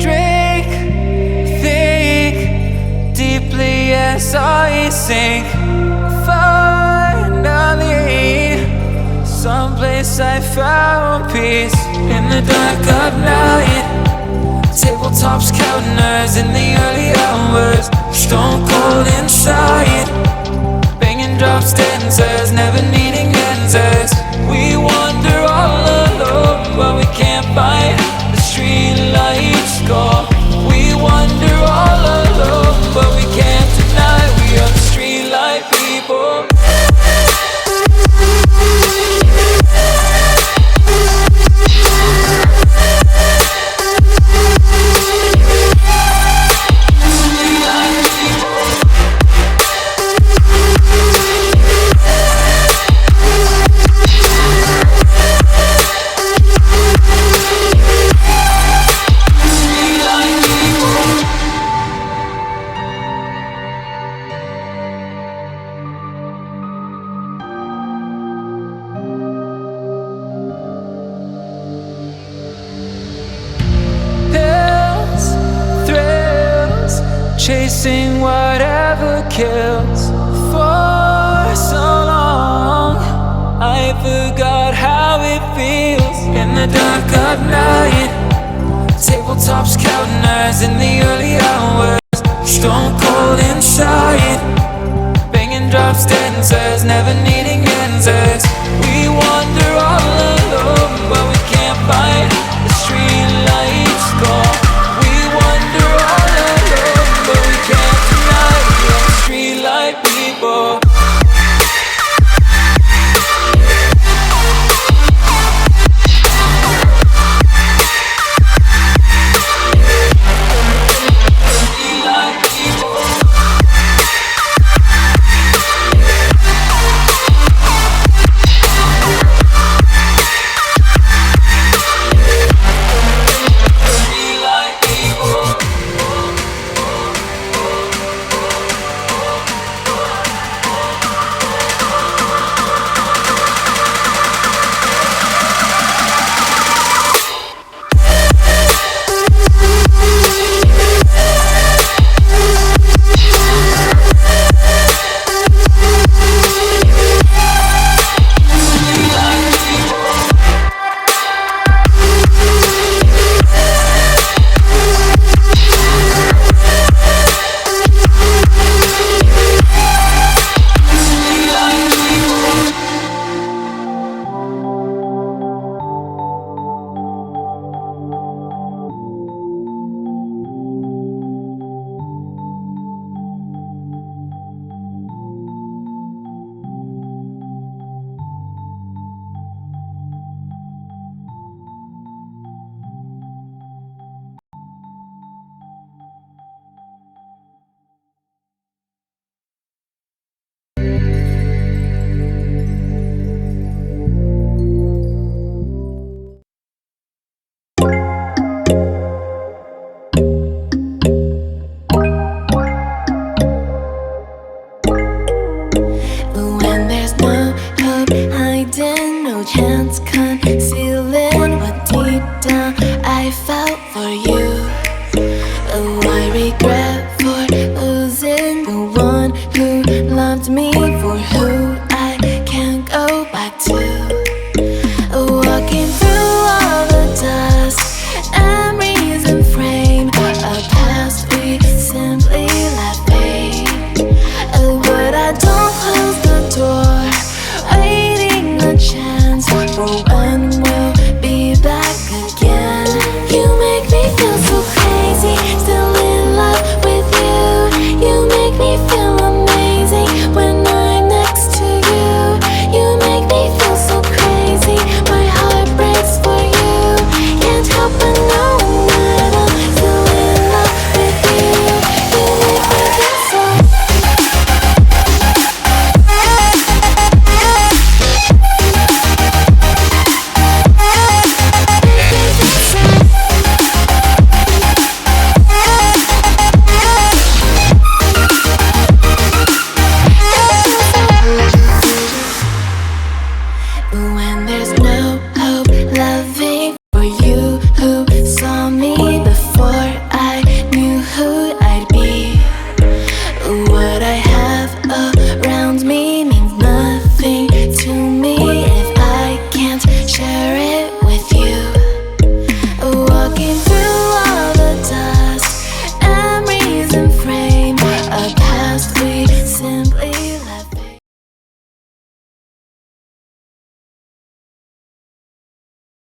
Drink, think deeply as I sink. Finally, someplace I found peace. In the dark of night, tabletops counting nerves in the early hours. Stone cold inside, banging drops, dancers, never needing answers. We wander all alone, but we can't find the street lights go. We wander all alone, but we can't deny we are the street light people. Chasing whatever kills. For so long I forgot how it feels. In the dark of night, tabletops counting nerves in the early hours. Stone cold inside, banging drops, dancers, never needing answers. We wander all alone, but we can't find the street lights go. We wander all alone, but we can't deny we are the street light people. Chance concealing what deep down I felt for you. Oh, I regret for losing the one who loved me, for who I can't go back to. Walking through all the dust, memories and frame a past we simply let fade. Oh, but I don't close the door, waiting a chance for when we'll be back again. You make me feel so crazy, still in love with you. You make me feel amazing when reason